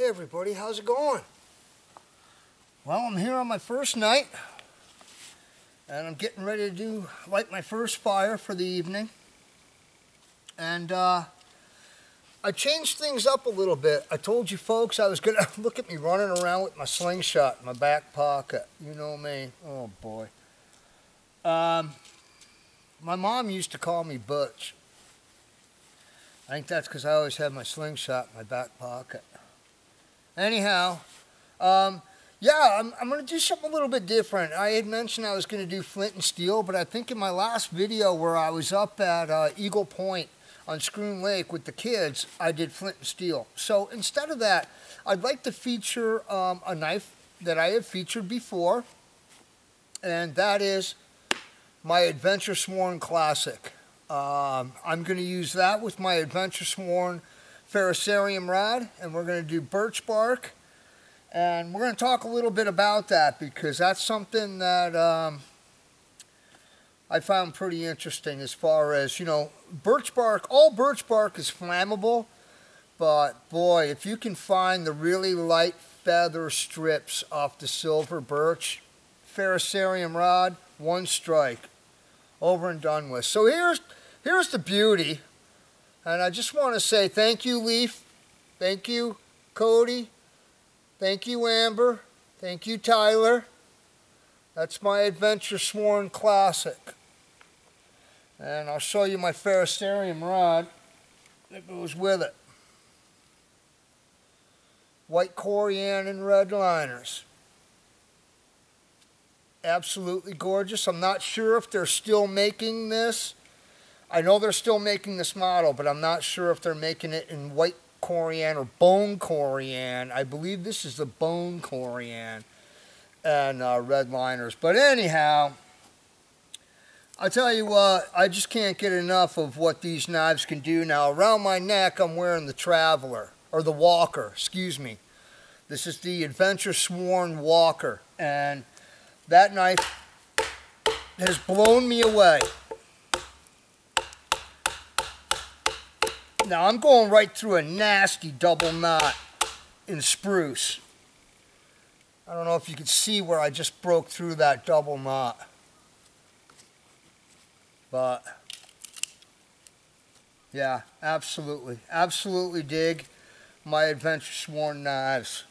Hey everybody, how's it going? Well, I'm here on my first night and I'm getting ready to light my first fire for the evening. And I changed things up a little bit. I told you folks I was gonna look at me running around with my slingshot in my back pocket. You know me. Oh boy. My mom used to call me Butch. I think that's because I always had my slingshot in my back pocket. Anyhow, yeah, I'm going to do something a little bit different. I had mentioned I was going to do flint and steel, but I think in my last video where I was up at Eagle Point on Schroon Lake with the kids, I did flint and steel. So instead of that, I'd like to feature a knife that I have featured before, and that is my Adventure Sworn Classic. I'm going to use that with my Adventure Sworn Ferrocerium rod, and we're going to do birch bark, and we're going to talk a little bit about that because that's something that I found pretty interesting as far as, you know, birch bark. All birch bark is flammable, but boy, if you can find the really light feather strips off the silver birch, Ferrocerium rod, one strike, over and done with. So here's the beauty. And I just want to say thank you, Leaf. Thank you, Cody. Thank you, Amber. Thank you, Tyler. That's my Adventure Sworn Classic. And I'll show you my Ferrocerium rod that goes with it. White corian and red liners. Absolutely gorgeous. I'm not sure if they're still making this. I know they're still making this model, but I'm not sure if they're making it in white corian or bone corian. I believe this is the bone corian and red liners. But anyhow, I tell you what, I just can't get enough of what these knives can do. Now, around my neck, I'm wearing the Traveler, or the Walker, excuse me. This is the Adventure Sworn Walker, and that knife has blown me away. Now I'm going right through a nasty double knot in spruce. I don't know if you can see where I just broke through that double knot. But yeah, absolutely. Absolutely dig my Adventure Sworn knives.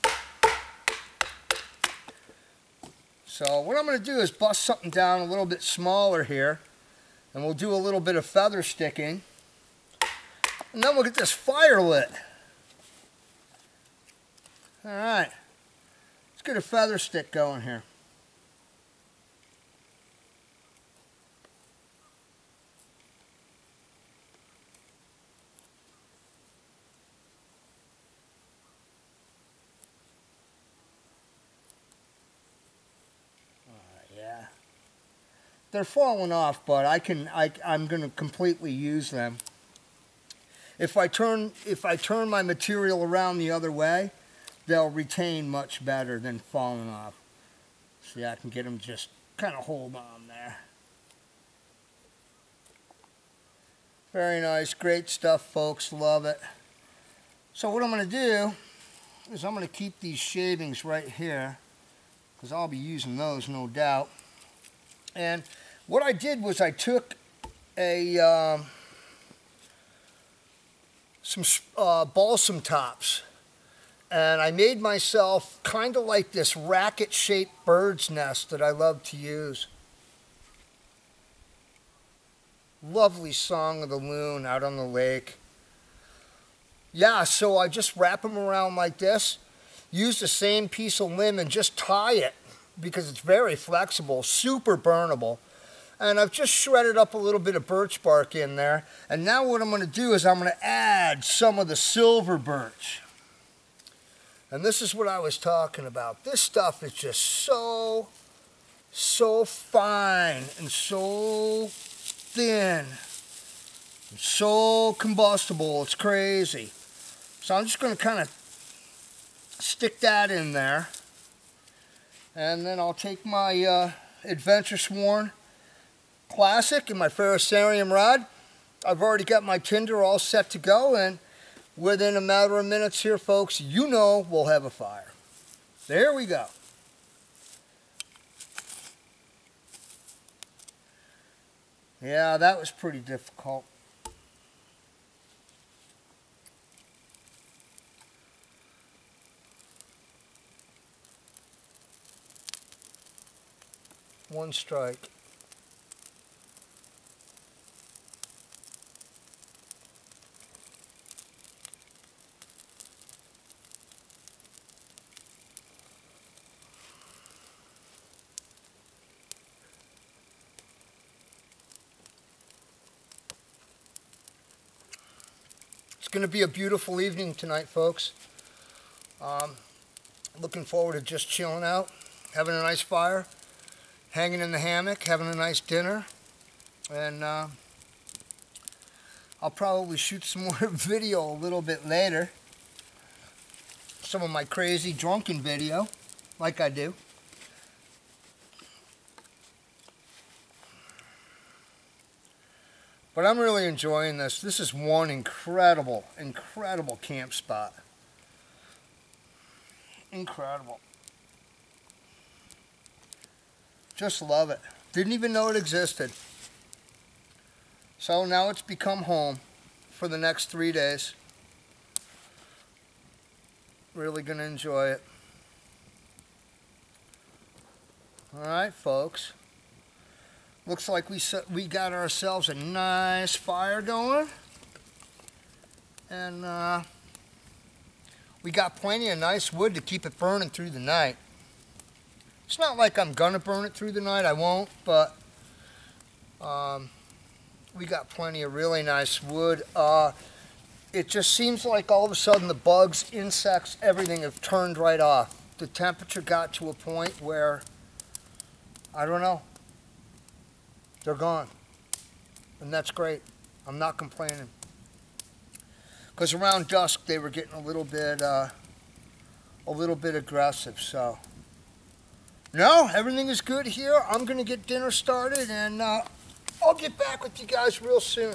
So what I'm going to do is bust something down a little bit smaller here. And we'll do a little bit of feather sticking. And then we'll get this fire lit. Alright. Let's get a feather stick going here. Yeah. They're falling off, but I'm going to completely use them. If I turn my material around the other way, they'll retain much better than falling off. See, I can get them just kind of hold on there. Very nice, great stuff, folks. Love it. So what I'm going to do is I'm going to keep these shavings right here because I'll be using those, no doubt. And what I did was I took a some balsam tops, and I made myself kind of like this racket-shaped bird's nest that I love to use. Lovely song of the loon out on the lake. Yeah, so I just wrap them around like this, use the same piece of limb and just tie it because it's very flexible, super burnable. And I've just shredded up a little bit of birch bark in there. And now what I'm going to do is I'm going to add some of the silver birch. And this is what I was talking about. This stuff is just so fine and so thin and so combustible. It's crazy. So I'm just going to kind of stick that in there. And then I'll take my Adventure Sworn Classic and my Ferrocerium rod. I've already got my tinder all set to go, and within a matter of minutes here, folks, you know we'll have a fire. There we go. Yeah, that was pretty difficult. One strike. It's going to be a beautiful evening tonight, folks. Looking forward to just chilling out, having a nice fire, hanging in the hammock, having a nice dinner, and I'll probably shoot some more video a little bit later. Some of my crazy drunken video, like I do. But I'm really enjoying this. This is one incredible, incredible camp spot. Incredible. Just love it. Didn't even know it existed. So now it's become home for the next 3 days. Really gonna enjoy it. Alright, folks. Looks like we got ourselves a nice fire going. And we got plenty of nice wood to keep it burning through the night. It's not like I'm gonna burn it through the night, I won't, but we got plenty of really nice wood. It just seems like all of a sudden the bugs, insects, everything have turned right off. The temperature got to a point where, I don't know, they're gone. And that's great. I'm not complaining. Because around dusk they were getting a little bit aggressive, so. No, everything is good here. I'm going to get dinner started, and I'll get back with you guys real soon.